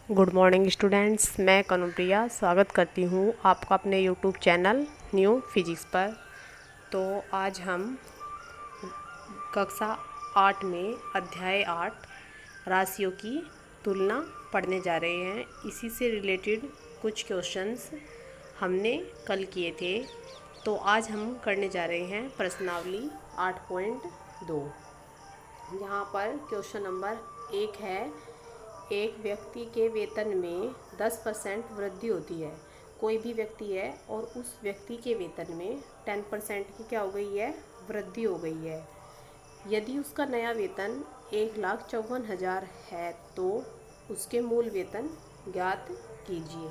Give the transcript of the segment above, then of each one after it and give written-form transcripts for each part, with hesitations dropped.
Good morning students, मैं कनुप्रिया स्वागत करती हूँ आपका अपने यूट्यूब चैनल न्यू फिजिक्स पर। तो आज हम कक्षा 8 में अध्याय 8 राशियों की तुलना पढ़ने जा रहे हैं। इसी से रिलेटेड कुछ क्वेश्चंस हमने कल किए थे, तो आज हम करने जा रहे हैं प्रश्नावली 8.2। यहाँ पर क्वेश्चन नंबर 1 है, एक व्यक्ति के वेतन में 10% वृद्धि होती है। कोई भी व्यक्ति है और उस व्यक्ति के वेतन में 10% की क्या हो गई है, वृद्धि हो गई है। यदि उसका नया वेतन 1,54,000 है तो उसके मूल वेतन ज्ञात कीजिए।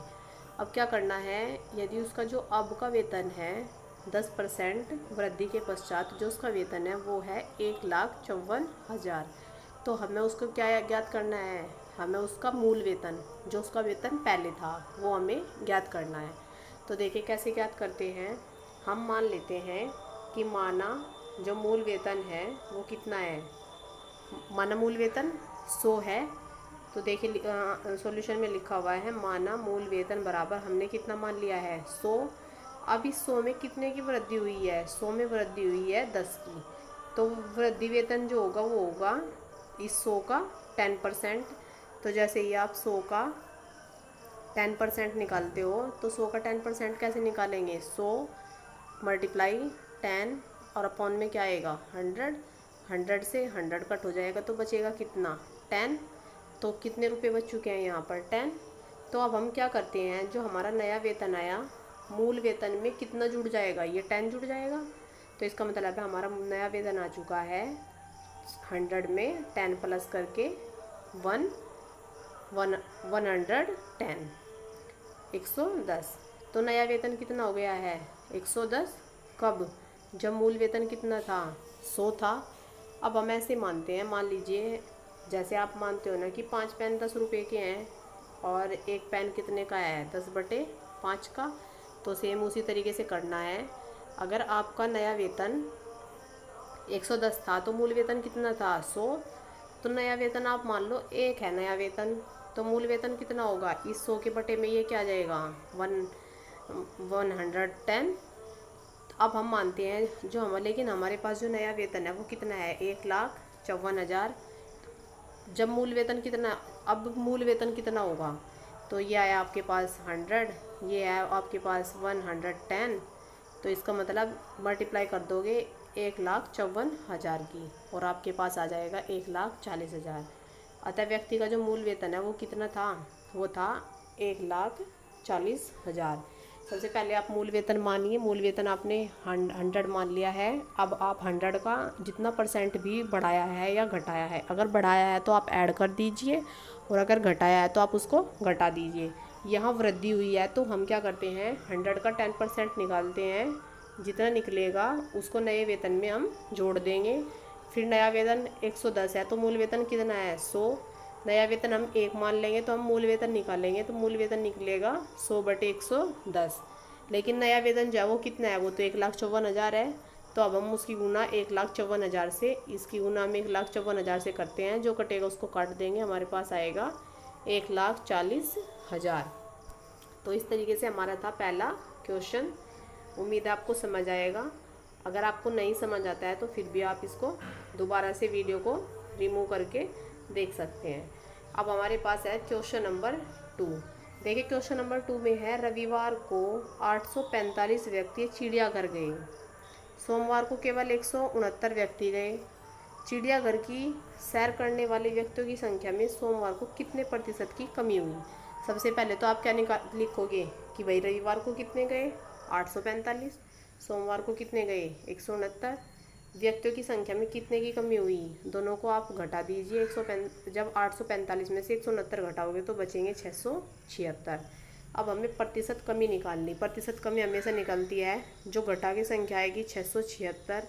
अब क्या करना है, यदि उसका जो अब का वेतन है 10% वृद्धि के पश्चात जो उसका वेतन है वो है 1,54,000, तो हमें उसको क्या ज्ञात करना है, हमें उसका मूल वेतन जो उसका वेतन पहले था वो हमें ज्ञात करना है। तो देखिए कैसे ज्ञात करते हैं। हम मान लेते हैं कि माना जो मूल वेतन है वो कितना है, माना मूल वेतन 100 है। तो देखिए सॉल्यूशन में लिखा हुआ है माना मूल वेतन बराबर हमने कितना मान लिया है 100। अब इस 100 में कितने की वृद्धि हुई है, 100 में वृद्धि हुई है 10 की। तो वृद्धि वेतन जो होगा वो होगा इस 100 का 10%। तो जैसे ही आप 100 का 10% निकालते हो तो 100 का 10% कैसे निकालेंगे, 100 मल्टीप्लाई 10 और अपॉन में क्या आएगा 100। 100 से 100 कट हो जाएगा तो बचेगा कितना 10। तो कितने रुपए बच चुके हैं यहाँ पर 10। तो अब हम क्या करते हैं, जो हमारा नया वेतन आया मूल वेतन में कितना जुड़ जाएगा, ये 10 जुड़ जाएगा। तो इसका मतलब है हमारा नया वेतन आ चुका है 100 में 10 प्लस करके 110 110। तो नया वेतन कितना हो गया है 110। कब, जब मूल वेतन कितना था 100 था। अब हम ऐसे मानते हैं, मान लीजिए जैसे आप मानते हो ना कि 5 पेन 10 रुपये के हैं और एक पेन कितने का है 10/5 का। तो सेम उसी तरीके से करना है। अगर आपका नया वेतन 110 था तो मूल वेतन कितना था 100। तो नया वेतन आप मान लो 1 है नया वेतन, तो मूल वेतन कितना होगा इस 100 के बटे में ये क्या आ जाएगा 110। अब हम मानते हैं जो लेकिन हमारे पास जो नया वेतन है वो कितना है 1,54,000। जब मूल वेतन कितना, अब मूल वेतन कितना होगा, तो ये आया आपके पास 100, ये आया आपके पास 110। तो इसका मतलब मल्टीप्लाई कर दोगे 1,54,000 की और आपके पास आ जाएगा 1,40,000। अतः व्यक्ति का जो मूल वेतन है वो कितना था, वो था 1,40,000। सबसे पहले आप मूल वेतन मानिए, मूल वेतन आपने 100 मान लिया है। अब आप 100 का जितना परसेंट भी बढ़ाया है या घटाया है, अगर बढ़ाया है तो आप ऐड कर दीजिए और अगर घटाया है तो आप उसको घटा दीजिए। यहाँ वृद्धि हुई है तो हम क्या करते हैं 100 का 10% निकालते हैं, जितना निकलेगा उसको नए वेतन में हम जोड़ देंगे। फिर नया वेतन 110 है तो मूल वेतन कितना है 100। नया वेतन हम 1 मान लेंगे तो हम मूल वेतन निकालेंगे तो मूल वेतन निकलेगा 100/110। लेकिन नया वेतन जो है वो कितना है, वो तो 1,54,000 है। तो अब हम उसकी गुना 1,54,000 से, इसकी गुना हम 1,54,000 से करते हैं, जो कटेगा उसको काट देंगे, हमारे पास आएगा 1,40,000। तो इस तरीके से हमारा था पहला क्वेश्चन। उम्मीद है आपको समझ आएगा। अगर आपको नहीं समझ आता है तो फिर भी आप इसको दोबारा से वीडियो को रिमूव करके देख सकते हैं। अब हमारे पास है क्वेश्चन नंबर 2। देखिए क्वेश्चन नंबर 2 में है, रविवार को 845 व्यक्ति चिड़ियाघर गए, सोमवार को केवल 169 व्यक्ति गए। चिड़ियाघर की सैर करने वाले व्यक्तियों की संख्या में सोमवार को कितने प्रतिशत की कमी हुई। सबसे पहले तो आप क्या लिखोगे कि भाई रविवार को कितने गए 845, सोमवार को कितने गए 169, व्यक्तियों की संख्या में कितने की कमी हुई, दोनों को आप घटा दीजिए। जब 845 में से 169 घटाओगे तो बचेंगे 676। अब हमें प्रतिशत कमी निकालनी। प्रतिशत कमी हमेशा निकलती है जो घटा की संख्या आएगी 676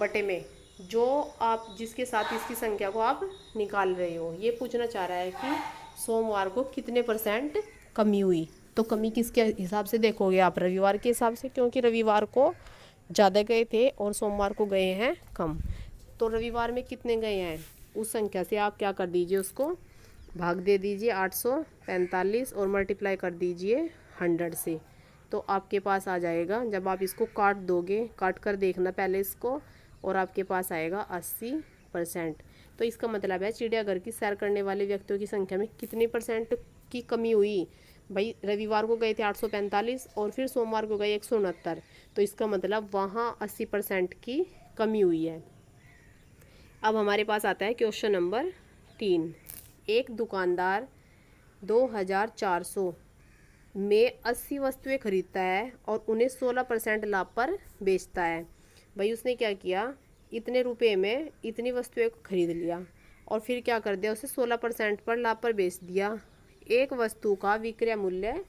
बटे में जो आप जिसके साथ इसकी संख्या को आप निकाल रहे हो। ये पूछना चाह रहा है कि सोमवार को कितने % कमी हुई। तो कमी किसके हिसाब से देखोगे आप, रविवार के हिसाब से, क्योंकि रविवार को ज़्यादा गए थे और सोमवार को गए हैं कम। तो रविवार में कितने गए हैं उस संख्या से आप क्या कर दीजिए, उसको भाग दे दीजिए 845 और मल्टीप्लाई कर दीजिए 100 से, तो आपके पास आ जाएगा। जब आप इसको काट दोगे, काट कर देखना पहले इसको, और आपके पास आएगा 80%। तो इसका मतलब है चिड़ियाघर की सैर करने वाले व्यक्तियों की संख्या में कितनी परसेंट की कमी हुई। भाई रविवार को गए थे 845 और फिर सोमवार को गए 169, तो इसका मतलब वहाँ 80% की कमी हुई है। अब हमारे पास आता है क्वेश्चन नंबर 3। एक दुकानदार 2400 में 80 वस्तुएं खरीदता है और उन्हें 16% लाभ पर बेचता है। भाई उसने क्या किया, इतने रुपए में इतनी वस्तुएं को खरीद लिया और फिर क्या कर दिया, उसे 16% पर लाभ पर बेच दिया। एक वस्तु का विक्रय मूल्य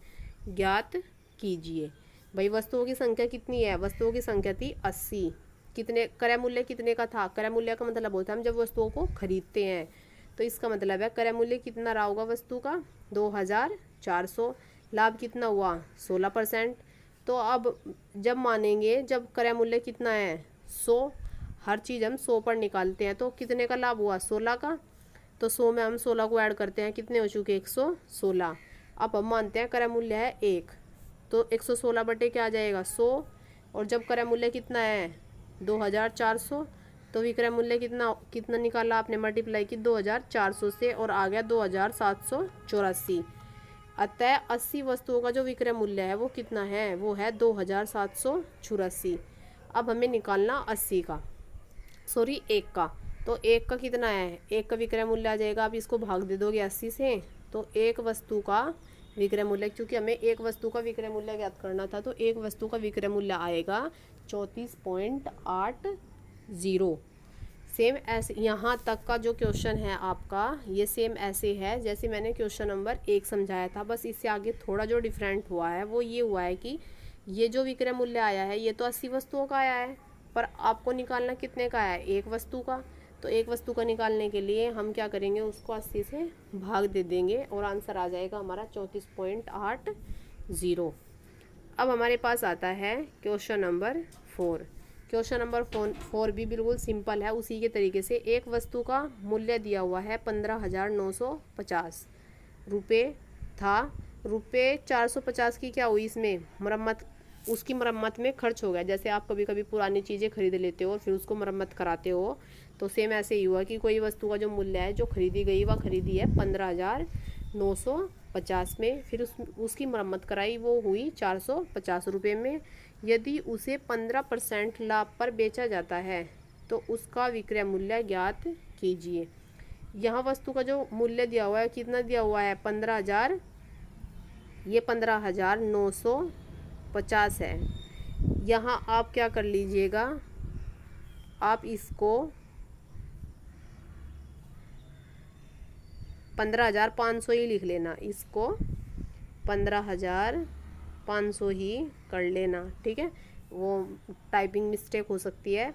ज्ञात कीजिए। भाई वस्तुओं की संख्या कितनी है, वस्तुओं की संख्या थी 80। कितने क्रय मूल्य कितने का था, क्रय मूल्य का मतलब होता है हम जब वस्तुओं को खरीदते हैं, तो इसका मतलब है क्रय मूल्य कितना रहा होगा वस्तु का 2400। लाभ कितना हुआ 16%। तो अब जब मानेंगे, जब क्रय मूल्य कितना है 100, हर चीज़ हम 100 पर निकालते हैं, तो कितने का लाभ हुआ 16 का। तो 100 में हम 16 को ऐड करते हैं, कितने हो चुके 116। अब हम मानते हैं क्रय मूल्य है 1, तो 116 बटे क्या आ जाएगा 100। और जब क्रय मूल्य कितना है 2400, तो विक्रय मूल्य कितना निकाला आपने, मल्टीप्लाई की 2400 से और आ गया 2784। अतः 80 वस्तुओं का जो विक्रय मूल्य है वो कितना है, वो है 2784। अब हमें निकालना 80 का, सॉरी 1 का। तो 1 का कितना है, 1 का विक्रय मूल्य आ जाएगा, आप इसको भाग दे दोगे 80 से, तो एक वस्तु का विक्रय मूल्य, क्योंकि हमें एक वस्तु का विक्रय मूल्य ज्ञात करना था, तो एक वस्तु का विक्रय मूल्य आएगा 34.80। सेम ऐसे यहाँ तक का जो क्वेश्चन है आपका, ये सेम ऐसे है जैसे मैंने क्वेश्चन नंबर 1 समझाया था, बस इससे आगे थोड़ा जो डिफरेंट हुआ है वो ये हुआ है कि ये जो विक्रय मूल्य आया है ये तो 80 वस्तुओं का आया है, पर आपको निकालना कितने का है, एक वस्तु का। तो एक वस्तु का निकालने के लिए हम क्या करेंगे, उसको 80 से भाग दे देंगे और आंसर आ जाएगा हमारा 34.80। अब हमारे पास आता है क्वेश्चन नंबर 4। क्वेश्चन नंबर 4 भी बिल्कुल सिंपल है, उसी के तरीके से। एक वस्तु का मूल्य दिया हुआ है 15,950 रुपये था, रुपये 450 की क्या हुई इसमें मरम्मत, उसकी मरम्मत में खर्च हो गया। जैसे आप कभी कभी पुरानी चीज़ें खरीद लेते हो और फिर उसको मरम्मत कराते हो, तो सेम ऐसे ही हुआ कि कोई वस्तु का जो मूल्य है जो खरीदी गई वह खरीदी है 15,950 में, फिर उसकी मरम्मत कराई, वो हुई 450 रुपये में। यदि उसे 15% लाभ पर बेचा जाता है तो उसका विक्रय मूल्य ज्ञात कीजिए। यहाँ वस्तु का जो मूल्य दिया हुआ है कितना दिया हुआ है 15,000, ये 15,950 है। यहाँ आप क्या कर लीजिएगा, आप इसको 15,500 ही लिख लेना, इसको 15,500 ही कर लेना, ठीक है, वो टाइपिंग मिस्टेक हो सकती है।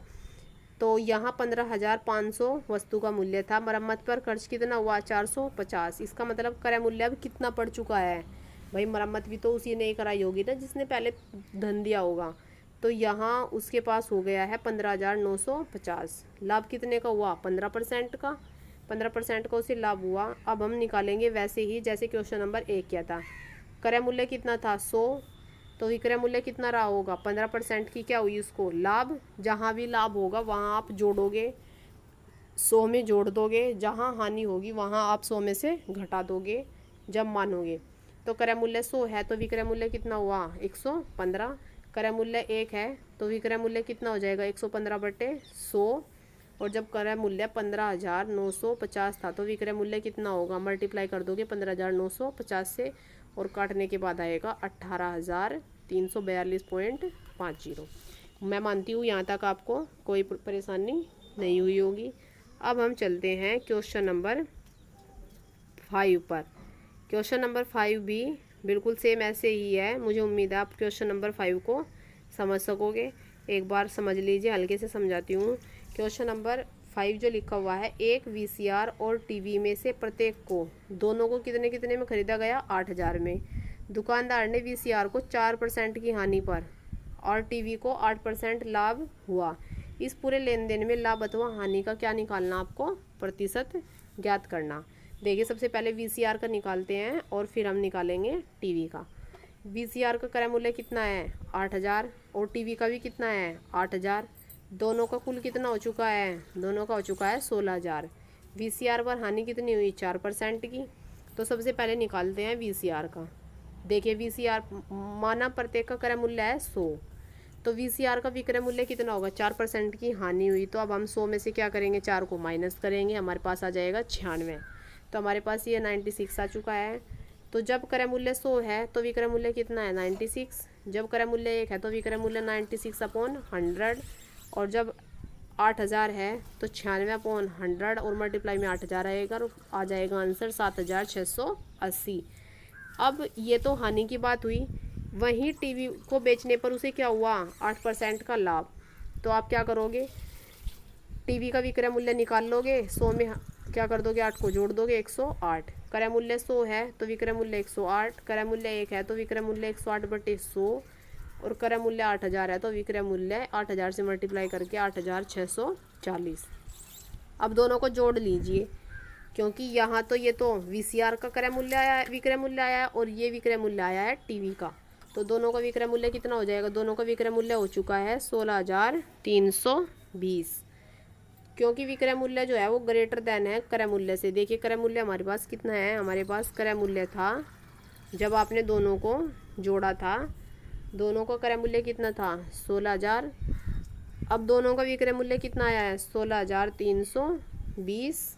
तो यहाँ 15,500 वस्तु का मूल्य था, मरम्मत पर खर्च कितना हुआ 450। इसका मतलब क्रय मूल्य अब कितना पड़ चुका है, भाई मरम्मत भी तो उसी ने ही कराई होगी ना जिसने पहले धन दिया होगा, तो यहाँ उसके पास हो गया है 15,950। लाभ कितने का हुआ 15% का, 15% का उसे लाभ हुआ। अब हम निकालेंगे वैसे ही जैसे क्वेश्चन नंबर 1 किया था। क्रय मूल्य कितना था 100, तो विक्रय मूल्य कितना रहा होगा 15% की क्या हुई उसको लाभ। जहाँ भी लाभ होगा वहाँ आप जोड़ोगे, 100 में जोड़ दोगे, जहाँ हानि होगी वहाँ आप 100 में से घटा दोगे जब मानोगे। तो क्रय मूल्य 100 है तो विक्रय मूल्य कितना हुआ 115। क्रय मूल्य 1 है तो विक्रय मूल्य कितना हो जाएगा 115 बटे 100। और जब क्रय मूल्य 15,950 था तो विक्रय मूल्य कितना होगा, मल्टीप्लाई कर दोगे 15,950 से और काटने के बाद आएगा 18,342.50। मैं मानती हूँ यहाँ तक आपको कोई परेशानी नहीं हुई होगी। अब हम चलते हैं क्वेश्चन नंबर 5 पर। क्वेश्चन नंबर 5 भी बिल्कुल सेम ऐसे ही है। मुझे उम्मीद है आप क्वेश्चन नंबर 5 को समझ सकोगे। एक बार समझ लीजिए, हल्के से समझाती हूँ। क्वेश्चन नंबर 5 जो लिखा हुआ है, एक वीसीआर और टीवी में से प्रत्येक को, दोनों को कितने कितने में खरीदा गया 8,000 में। दुकानदार ने वीसीआर को 4% की हानि पर और टीवी को 8% लाभ हुआ। इस पूरे लेन देन में लाभ अथवा हानि का क्या निकालना, आपको प्रतिशत ज्ञात करना। देखिए सबसे पहले VCR का निकालते हैं और फिर हम निकालेंगे टीवी का। VCR का क्रय मूल्य कितना है 8000 और टीवी का भी कितना है 8000। दोनों का कुल कितना हो चुका है, दोनों का हो चुका है 16000। VCR पर हानि कितनी हुई 4% की। तो सबसे पहले निकालते हैं VCR का। देखिए VCR माना प्रत्येक का क्रय मूल्य है 100, तो VCR का विक्रय मूल्य कितना होगा 4% की हानि हुई। तो अब हम 100 में से क्या करेंगे 4 को माइनस करेंगे, हमारे पास आ जाएगा 96। तो हमारे पास ये 96 आ चुका है। तो जब क्रय मूल्य 100 है तो विक्रय मूल्य कितना है 96। जब क्रय मूल्य 1 है तो विक्रय मूल्य 96/100। और जब 8000 है तो 96/100 और मल्टीप्लाई में 8000 आएगा और आ जाएगा आंसर 7680। अब ये तो हानि की बात हुई। वहीं टीवी को बेचने पर उसे क्या हुआ 8% का लाभ। तो आप क्या करोगे, टीवी का विक्रय मूल्य निकाल लोगे, 100 में क्या कर दोगे 8 को जोड़ दोगे 108। क्रय मूल्य 100 है तो विक्रय मूल्य 108, क्रय मूल्य 1 है तो विक्रय मूल्य 108/100 और क्रय मूल्य 8000 है तो विक्रय मूल्य 8000 से मल्टीप्लाई करके 8640। अब दोनों को जोड़ लीजिए, क्योंकि यहाँ तो ये तो VCR का क्रय मूल्य आया, विक्रय मूल्य आया है और ये विक्रय मूल्य आया है टीवी का। तो दोनों का विक्रय मूल्य कितना हो जाएगा, दोनों का विक्रय मूल्य हो चुका है 16320, क्योंकि विक्रय मूल्य जो है वो ग्रेटर देन है क्रय मूल्य से। देखिए क्रय मूल्य हमारे पास कितना है, हमारे पास क्रय मूल्य था जब आपने दोनों को जोड़ा था, दोनों का क्रय मूल्य कितना था 16000। अब दोनों का विक्रय मूल्य कितना आया है 16320।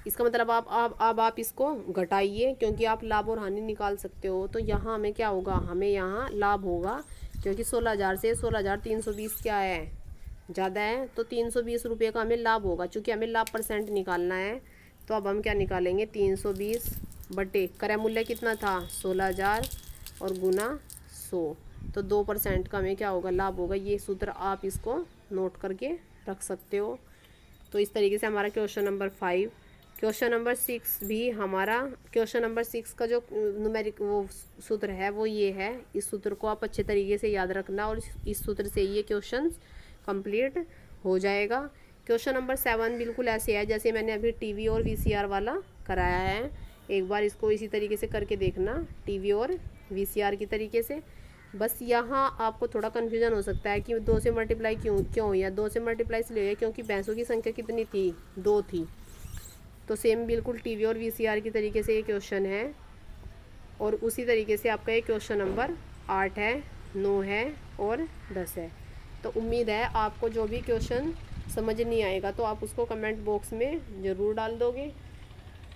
इसका मतलब अब आप इसको घटाइए, क्योंकि आप लाभ और हानि निकाल सकते हो। तो यहाँ हमें क्या होगा, हमें यहाँ लाभ होगा, क्योंकि 16000 से 16320 क्या है ज़्यादा है, तो 320 रुपये का हमें लाभ होगा। चूँकि हमें लाभ % निकालना है तो अब हम क्या निकालेंगे 320 बटे क्रय मूल्य कितना था 16000 और गुना 100, तो 2% का हमें क्या होगा लाभ होगा। ये सूत्र आप इसको नोट करके रख सकते हो। तो इस तरीके से हमारा क्वेश्चन नंबर 5, क्वेश्चन नंबर 6 भी हमारा, क्वेश्चन नंबर 6 का जो न्यूमेरिक वो सूत्र है वो ये है। इस सूत्र को आप अच्छे तरीके से याद रखना और इस सूत्र से ये क्वेश्चन कंप्लीट हो जाएगा। क्वेश्चन नंबर 7 बिल्कुल ऐसे है जैसे मैंने अभी टीवी और VCR वाला कराया है। एक बार इसको इसी तरीके से करके देखना, टीवी और VCR की तरीके से। बस यहाँ आपको थोड़ा कन्फ्यूजन हो सकता है कि 2 से मल्टीप्लाई क्यों या 2 से मल्टीप्लाई इसलिए हुई क्योंकि भैंसों की संख्या कितनी थी 2 थी। तो सेम बिल्कुल टीवी और VCR की तरीके से ये क्वेश्चन है। और उसी तरीके से आपका ये क्वेश्चन नंबर 8 है, 9 है और 10 है। तो उम्मीद है आपको जो भी क्वेश्चन समझ नहीं आएगा तो आप उसको कमेंट बॉक्स में ज़रूर डाल दोगे।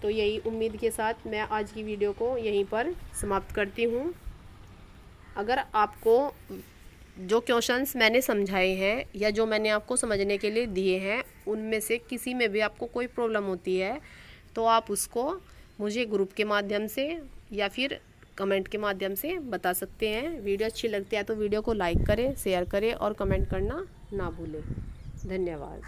तो यही उम्मीद के साथ मैं आज की वीडियो को यहीं पर समाप्त करती हूँ। अगर आपको जो क्वेश्चंस मैंने समझाए हैं या जो मैंने आपको समझने के लिए दिए हैं उनमें से किसी में भी आपको कोई प्रॉब्लम होती है तो आप उसको मुझे ग्रुप के माध्यम से या फिर कमेंट के माध्यम से बता सकते हैं। वीडियो अच्छी लगती है तो वीडियो को लाइक करें, शेयर करें और कमेंट करना ना भूलें। धन्यवाद।